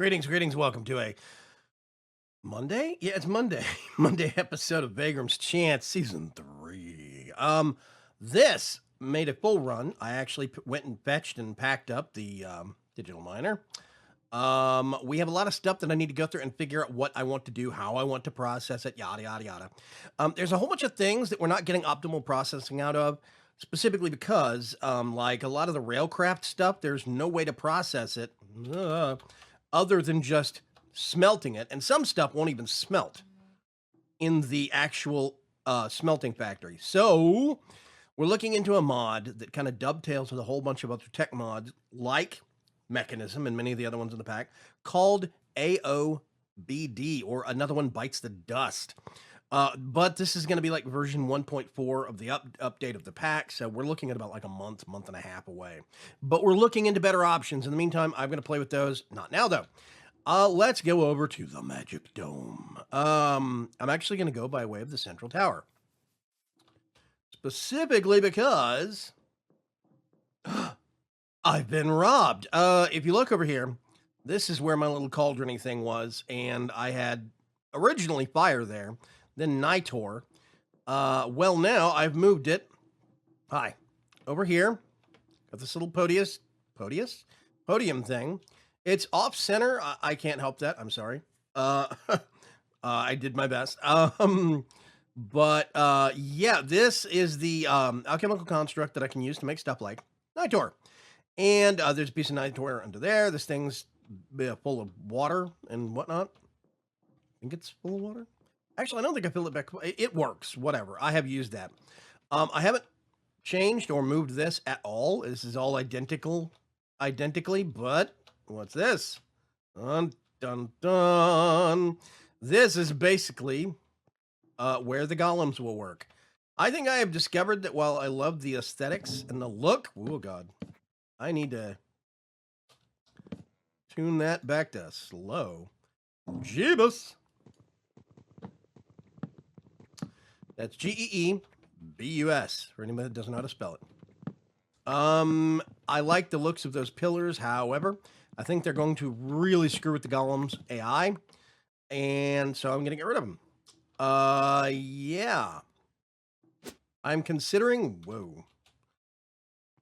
Greetings. Welcome to a Monday. Yeah, it's Monday. Monday episode of Vaygrim's Chance, season 3. This made a full run. I actually went and fetched and packed up the digital miner. We have a lot of stuff that I need to go through and figure out what I want to do, how I want to process it, yada yada yada. There's a whole bunch of things that we're not getting optimal processing out of, specifically because, like a lot of the railcraft stuff, there's no way to process it. Other than just smelting it, and some stuff won't even smelt in the actual smelting factory. So we're looking into a mod that kind of dovetails with a whole bunch of other tech mods, like Mechanism and many of the other ones in the pack, called AOBD, or Another One Bites the Dust. But this is going to be like version 1.4 of the update of the pack, so we're looking at about like a month and a half away. But we're looking into better options. In the meantime, I'm going to play with those. Not now, though. Let's go over to the Magic Dome. I'm actually going to go by way of the Central Tower. Specifically because I've been robbed. If you look over here, this is where my little cauldron thing was, and I had originally fire there, then Nitor. Well, now I've moved it. Hi. Over here, got this little podium thing. It's off center. I can't help that. I'm sorry. I did my best. Yeah, this is the alchemical construct that I can use to make stuff like Nitor. And there's a piece of Nitor under there. This thing's full of water and whatnot. I think it's full of water. Actually, I don't think I filled it back. It works. Whatever. I have used that. I haven't changed or moved this at all. This is all identically. But what's this? Dun dun dun. This is basically where the golems will work. I think I have discovered that while I love the aesthetics and the look, oh god, I need to tune that back to slow. Jeebus. That's Geebus, for anybody that doesn't know how to spell it. I like the looks of those pillars. However, I think they're going to really screw with the golems AI, and so I'm going to get rid of them. Yeah. I'm considering, whoa.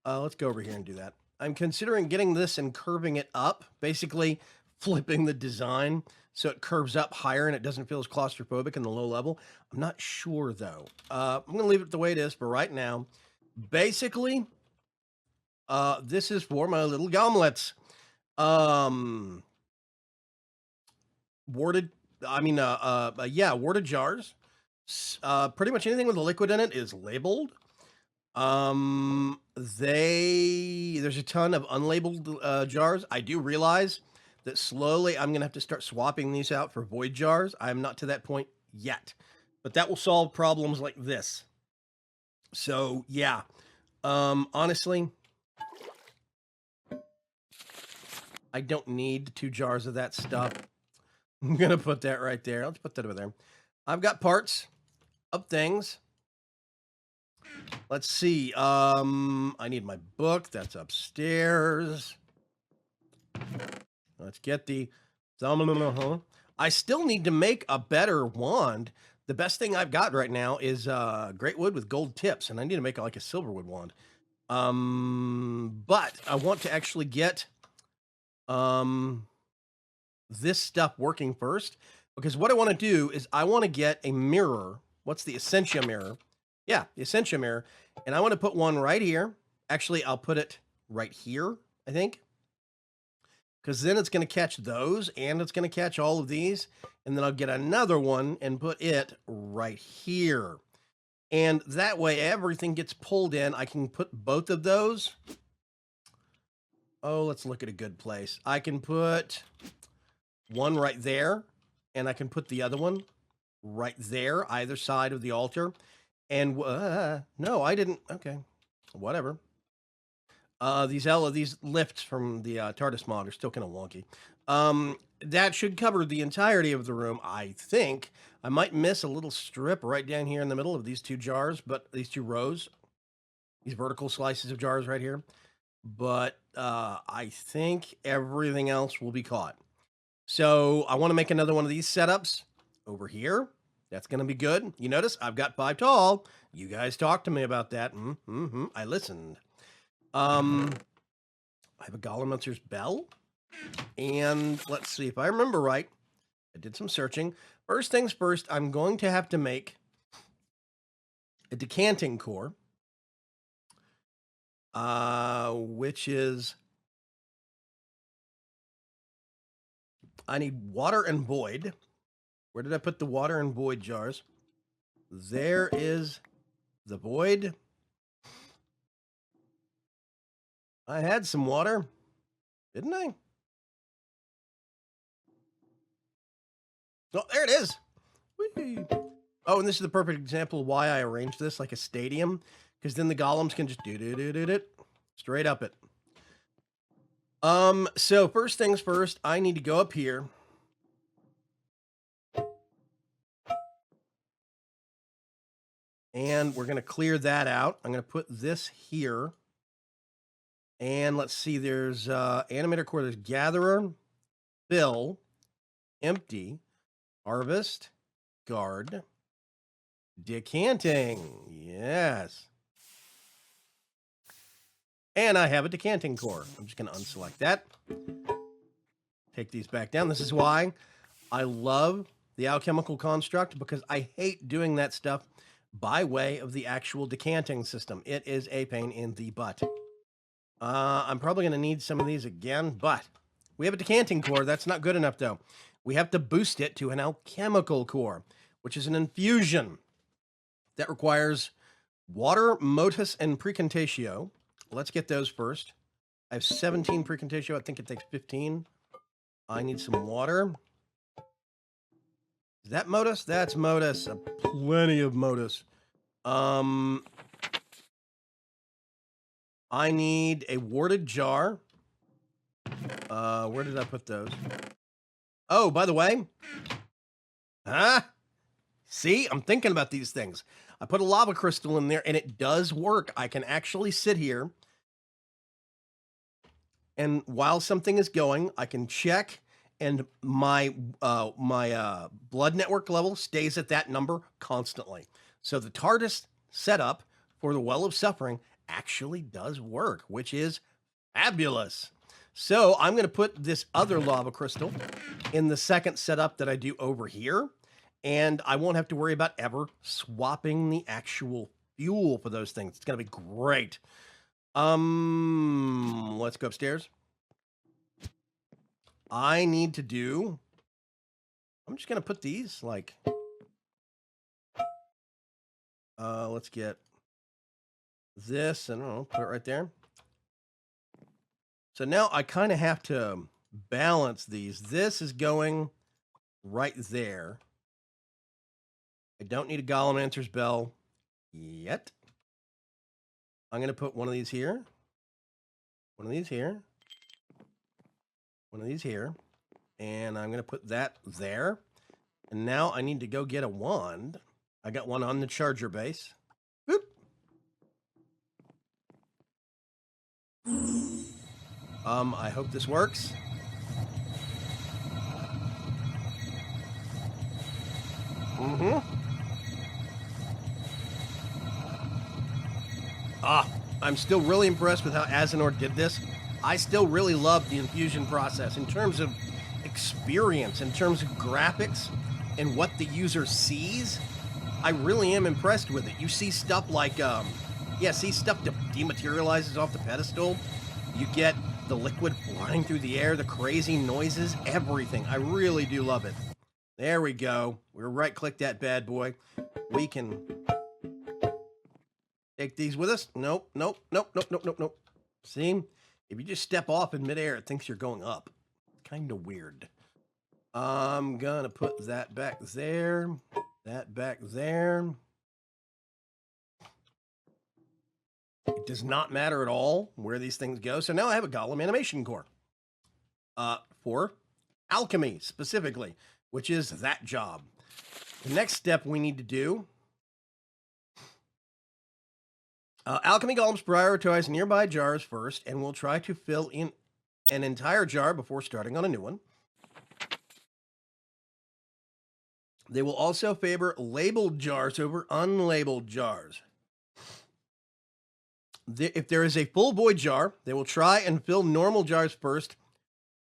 Let's go over here and do that. I'm considering getting this and curving it up, basically flipping the design so it curves up higher and it doesn't feel as claustrophobic in the low level. I'm not sure, though. I'm going to leave it the way it is for right now. Basically, this is for my little gomlets. Warded jars. Pretty much anything with a liquid in it is labeled. There's a ton of unlabeled jars. I do realize that slowly I'm gonna have to start swapping these out for void jars. I'm not to that point yet, but that will solve problems like this. So yeah, honestly, I don't need 2 jars of that stuff. I'm gonna put that right there. Let's put that over there. I've got parts of things. Let's see. I need my book. That's upstairs. Let's get the. I still need to make a better wand. The best thing I've got right now is great wood with gold tips, and I need to make like a silver wood wand. But I want to actually get this stuff working first, because what I want to do is I want to get a mirror. What's the Essentia mirror? Yeah, the Essentia mirror. And I want to put one right here. Actually, I'll put it right here, I think. Because then it's going to catch those, and it's going to catch all of these. And then I'll get another one and put it right here. And that way, everything gets pulled in. I can put both of those. Oh, let's look at a good place. I can put one right there, and I can put the other one right there, either side of the altar. And no, I didn't. Okay, whatever. These lifts from the TARDIS mod are still kind of wonky. That should cover the entirety of the room, I think. I might miss a little strip right down here in the middle of these 2 jars, but these 2 rows, these vertical slices of jars right here. But I think everything else will be caught. So I want to make another one of these setups over here. That's going to be good. You notice I've got 5 tall. You guys talked to me about that. I listened. I have a golem monster's bell. And let's see if I remember right. I did some searching. First things first, I'm going to have to make a decanting core, which is, I need water and void. Where did I put the water and void jars? There is the void. I had some water, didn't I? Oh, there it is. Whee! Oh, and this is the perfect example of why I arranged this like a stadium, because then the golems can just do straight up it. So first things first, I need to go up here. And we're going to clear that out. I'm going to put this here. And let's see, there's animator core, there's gatherer, fill, empty, harvest, guard, decanting. Yes. And I have a decanting core. I'm just going to unselect that. Take these back down. This is why I love the alchemical construct, because I hate doing that stuff by way of the actual decanting system. It is a pain in the butt. I'm probably going to need some of these again, but we have a decanting core. That's not good enough, though. We have to boost it to an alchemical core, which is an infusion that requires water, motus, and precontatio. Let's get those first. I have 17 precontatio. I think it takes 15. I need some water. Is that motus? That's motus. Plenty of motus. I need a warded jar. Where did I put those? Oh, by the way. See, I'm thinking about these things. I put a lava crystal in there, and it does work. I can actually sit here, and while something is going, I can check, and my blood network level stays at that number constantly. So the TARDIS setup for the Well of Suffering actually does work, which is fabulous. So I'm going to put this other lava crystal in the second setup that I do over here, and I won't have to worry about ever swapping the actual fuel for those things. It's going to be great. Let's go upstairs. I need to do, I'm just going to put these like, let's get this, and I'll put it right there. So now I kind of have to balance these. This is going right there. I don't need a golem answers bell yet. I'm going to put one of these here, one of these here, one of these here, and I'm going to put that there. And now I need to go get a wand. I got one on the charger base. Boop. I hope this works. I'm still really impressed with how Azenor did this. I still really love the infusion process in terms of experience, in terms of graphics, and what the user sees. I really am impressed with it. You see stuff like, see stuff that dematerializes off the pedestal. You get the liquid flying through the air, the crazy noises, everything. I really do love it. There we go. We're right-click that bad boy. We can take these with us. Nope. See? If you just step off in midair, it thinks you're going up. Kind of weird. I'm gonna put that back there. That back there. It does not matter at all where these things go. So now I have a golem animation core. For alchemy, specifically, which is that job. The next step we need to do, alchemy golems prioritize nearby jars first, and we'll try to fill in an entire jar before starting on a new one. They will also favor labeled jars over unlabeled jars. If there is a full void jar, they will try and fill normal jars first,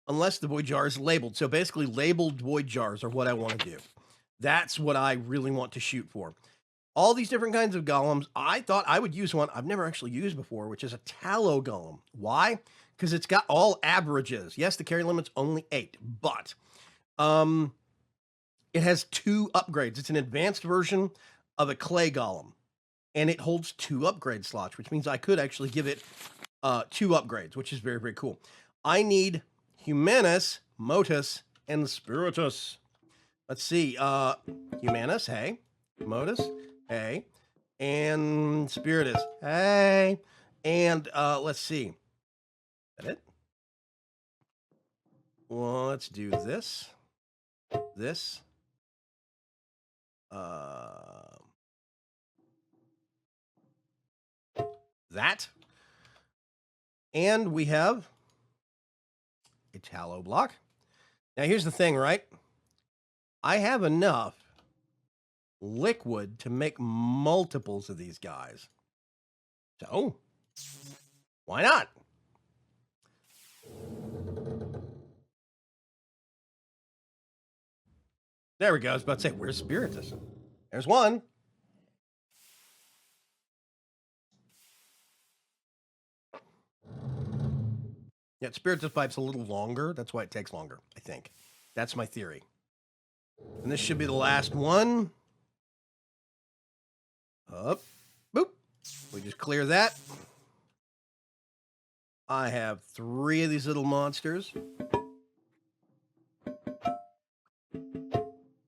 unless the void jar is labeled. So basically, labeled void jars are what I want to do. That's what I really want to shoot for. All these different kinds of golems, I thought I would use one I've never actually used before, which is a Tallow golem. Why? Because it's got all averages. Yes, the carry limit's only 8, but it has 2 upgrades. It's an advanced version of a clay golem, and it holds 2 upgrade slots, which means I could actually give it 2 upgrades, which is very, very cool. I need Humanus, Motus, and Spiritus. Let's see. Humanus, hey. Motus, hey. And Spiritus, hey. And let's see. Is that it? Well, let's do this. This. That. And we have a Tallow block. Now, here's the thing, right? I have enough liquid to make multiples of these guys. So, why not? There we go. I was about to say, where's Spiritus? There's one. Yeah, Spiritus Pipe's a little longer. That's why it takes longer, I think. That's my theory. And this should be the last one. Up. Boop. We just clear that. I have 3 of these little monsters.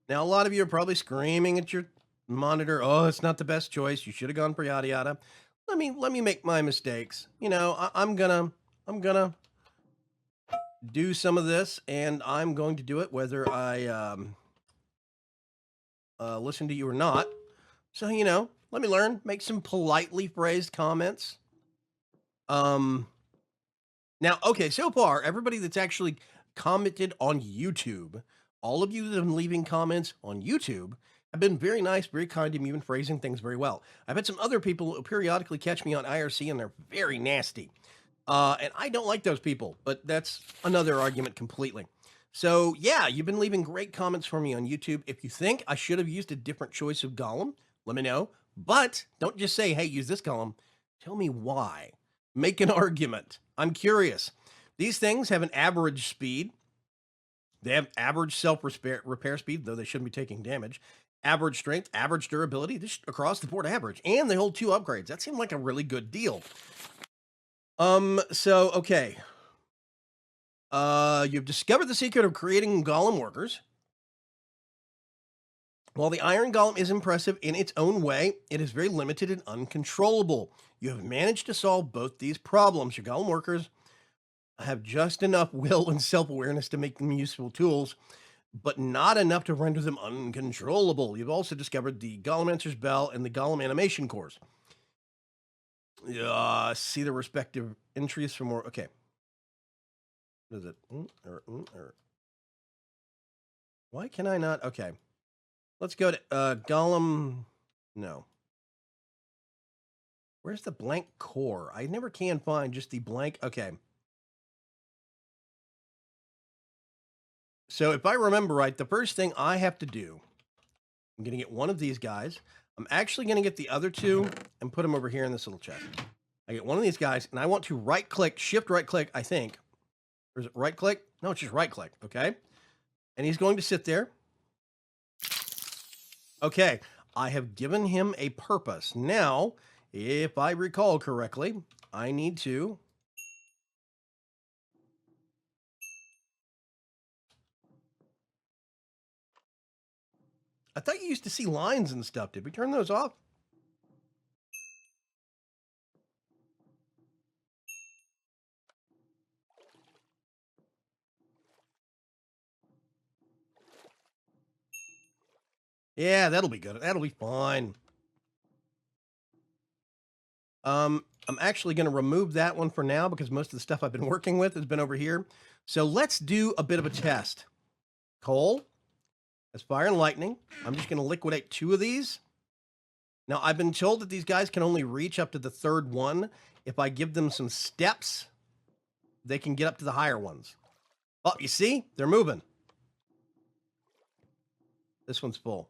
Now, a lot of you are probably screaming at your monitor, oh, it's not the best choice. You should have gone for yada yada. Let me make my mistakes. You know, I'm gonna do some of this, and I'm going to do it whether I listen to you or not. So, you know, let me learn, make some politely phrased comments. Now, okay, so far, everybody that's actually commented on YouTube, all of you that have been leaving comments on YouTube have been very nice, very kind to me, even phrasing things very well. I've had some other people who periodically catch me on IRC, and they're very nasty. And I don't like those people, but that's another argument completely. So, yeah, you've been leaving great comments for me on YouTube. If you think I should have used a different choice of golem, let me know. But don't just say, hey, use this golem. Tell me why. Make an argument. I'm curious. These things have an average speed. They have average self-repair speed, though they shouldn't be taking damage. Average strength, average durability, just across the board average. And they hold 2 upgrades. That seemed like a really good deal. So, okay. You've discovered the secret of creating golem workers. While the iron golem is impressive in its own way, it is very limited and uncontrollable. You have managed to solve both these problems. Your golem workers have just enough will and self-awareness to make them useful tools, but not enough to render them uncontrollable. You've also discovered the Golemancer's Bell and the Golem Animation cores. See the respective entries for more. Okay. What is it? Why can I not? Okay. Let's go to Golem. No. Where's the blank core? I never can find just the blank. Okay. So if I remember right, the first thing I have to do, I'm going to get one of these guys. I'm actually going to get the other 2 and put them over here in this little chest. I get one of these guys, and I want to right-click, shift right-click, I think. Or is it right-click? No, it's just right-click, okay? And he's going to sit there. Okay, I have given him a purpose. Now, if I recall correctly, I need to... I thought you used to see lines and stuff. Did we turn those off? Yeah, that'll be good. That'll be fine. I'm actually going to remove that one for now because most of the stuff I've been working with has been over here. So let's do a bit of a test. Coal, That's fire and lightning. I'm just going to liquidate 2 of these. Now, I've been told that these guys can only reach up to the 3rd one. If I give them some steps, they can get up to the higher ones. Oh, you see? They're moving. This one's full.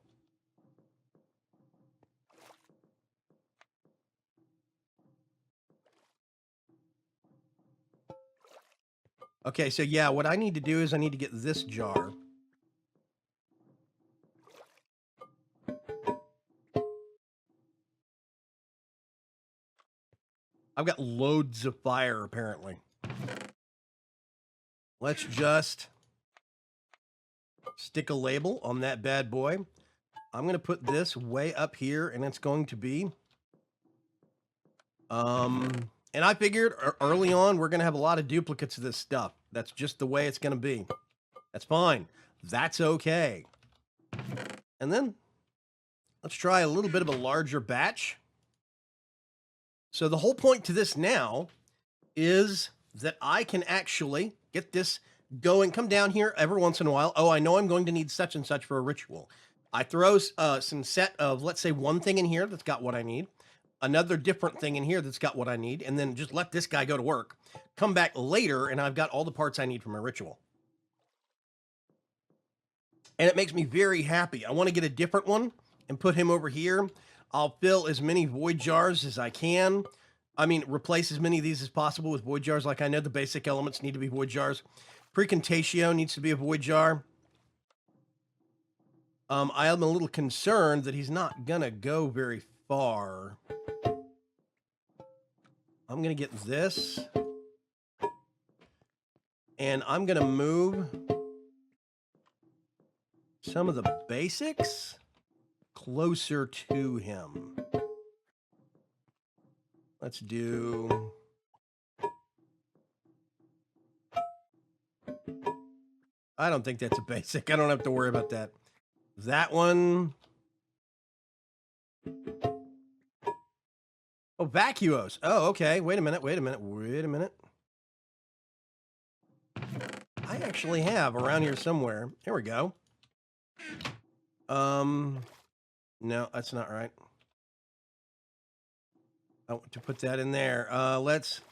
Okay, so yeah, what I need to do is I need to get this jar. I've got loads of fire, apparently. Let's just stick a label on that bad boy. I'm going to put this way up here, and it's going to be... And I figured early on, we're going to have a lot of duplicates of this stuff. That's just the way it's going to be. That's fine. That's okay. And then let's try a little bit of a larger batch. So the whole point to this now is that I can actually get this going. Come down here every once in a while. Oh, I know I'm going to need such and such for a ritual. I throw some set of, let's say, one thing in here that's got what I need. Another different thing in here that's got what I need, and then just let this guy go to work. Come back later, and I've got all the parts I need for my ritual. And it makes me very happy. I want to get a different one and put him over here. I'll fill as many void jars as I can. I mean, replace as many of these as possible with void jars. Like, I know the basic elements need to be void jars. Precontatio needs to be a void jar. I am a little concerned that he's not going to go very far. I'm going to get this. And I'm going to move some of the basics closer to him. Let's do... I don't think that's a basic. I don't have to worry about that. That one... Oh, vacuos. Oh, okay. Wait a minute. I actually have around here somewhere. Here we go. No, that's not right. I want to put that in there. Let's...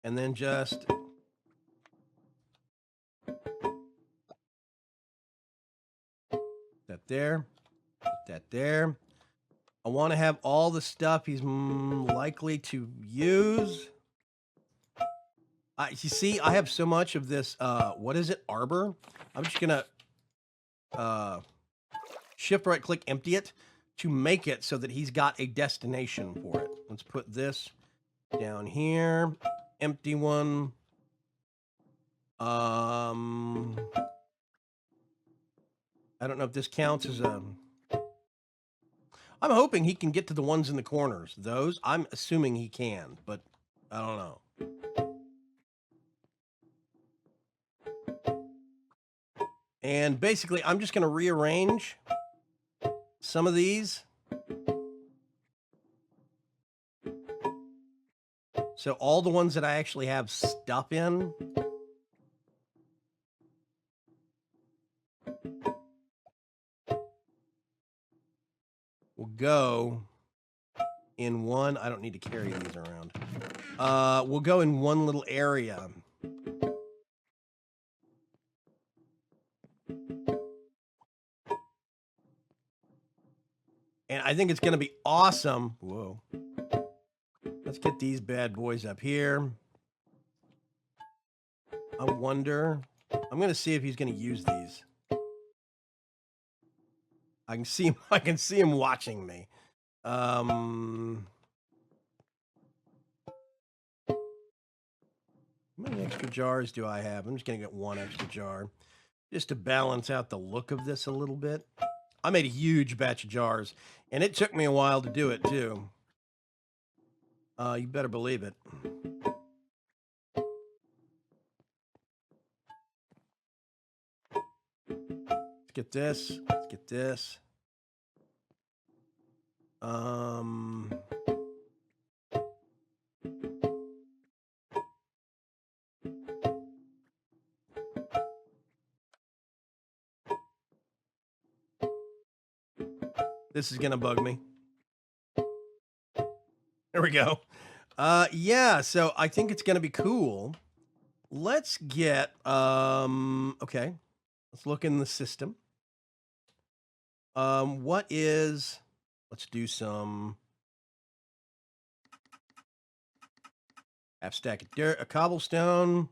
And then just... that there. That there. I want to have all the stuff he's likely to use. You see, I have so much of this, what is it, arbor? I'm just going to shift right click, empty it, to make it so that he's got a destination for it. Let's put this down here, empty one. I don't know if this counts as a... I'm hoping he can get to the ones in the corners. Those, I'm assuming he can, but I don't know. And basically, I'm just going to rearrange some of these. So all the ones that I actually have stuff in. Will go in one. I don't need to carry these around. We'll go in one little area. And I think it's going to be awesome. Whoa. Let's get these bad boys up here. I wonder. I'm going to see if he's going to use these. I can see him. I can see him watching me. How many extra jars do I have? I'm just going to get one extra jar just to balance out the look of this a little bit. I made a huge batch of jars, and it took me a while to do it, too. You better believe it. Let's get this. Let's get this. This is gonna bug me. There we go. Yeah, so I think it's gonna be cool. Let's get, okay. Let's look in the system. What is, let's do some half stack of dirt, a cobblestone,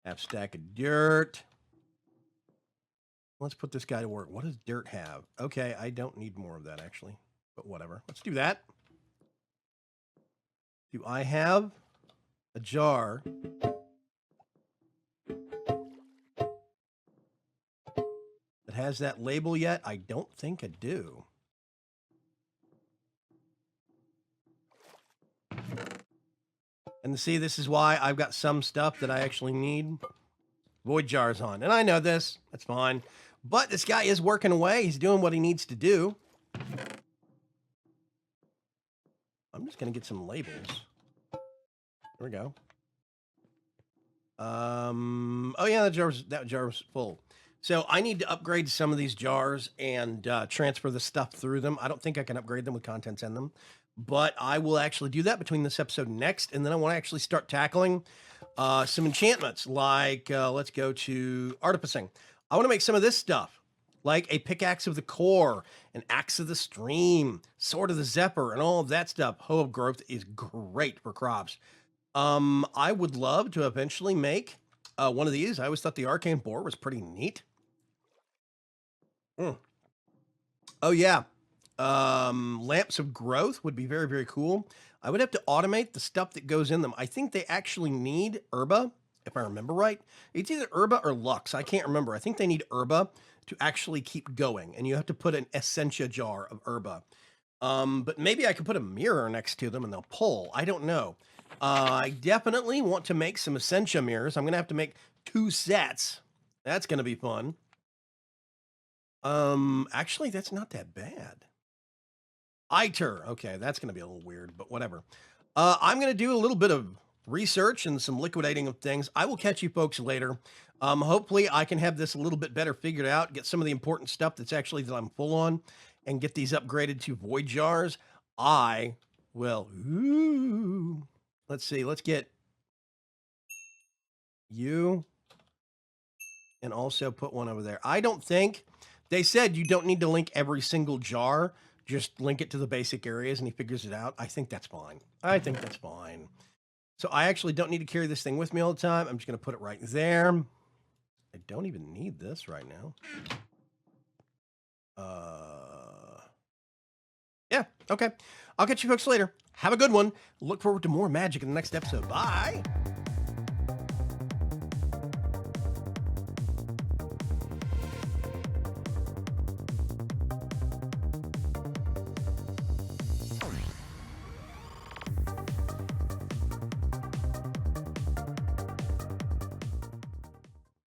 half stack of dirt. Let's put this guy to work. What does dirt have? Okay, I don't need more of that actually, but whatever. Let's do that. Do I have a jar that has that label yet? I don't think I do. And see, this is why I've got some stuff that I actually need void jars on. And I know this, that's fine. But this guy is working away. He's doing what he needs to do. I'm just going to get some labels. There we go. Oh yeah, that jar's full. So I need to upgrade some of these jars and transfer the stuff through them. I don't think I can upgrade them with contents in them, but I will actually do that between this episode and next. And then I want to actually start tackling some enchantments, like let's go to artificing. I want to make some of this stuff, like a pickaxe of the core, an axe of the stream, sword of the zephyr, and all of that stuff. Hoe of growth is great for crops. I would love to eventually make one of these. I always thought the arcane boar was pretty neat. Oh yeah. Lamps of growth would be very, very cool. I would have to automate the stuff that goes in them. I think they actually need herba, if I remember right. It's either herba or lux. I can't remember. I think they need herba to actually keep going, and you have to put an essentia jar of herba. But maybe I could put a mirror next to them and they'll pull. I don't know. I definitely want to make some essentia mirrors. I'm going to have to make 2 sets. That's going to be fun. Actually, that's not that bad. ITER. Okay, that's going to be a little weird, but whatever. I'm going to do a little bit of research and some liquidating of things. I will catch you folks later. Hopefully I can have this a little bit better figured out, get some of the important stuff that's actually that I'm full on, and get these upgraded to void jars. I will. Ooh. Let's see. Let's get you and also put one over there. I don't think they said you don't need to link every single jar. Just link it to the basic areas and he figures it out. I think that's fine. I think that's fine. So I actually don't need to carry this thing with me all the time. I'm just going to put it right there. I don't even need this right now. Yeah, okay. I'll catch you folks later. Have a good one. Look forward to more magic in the next episode. Bye.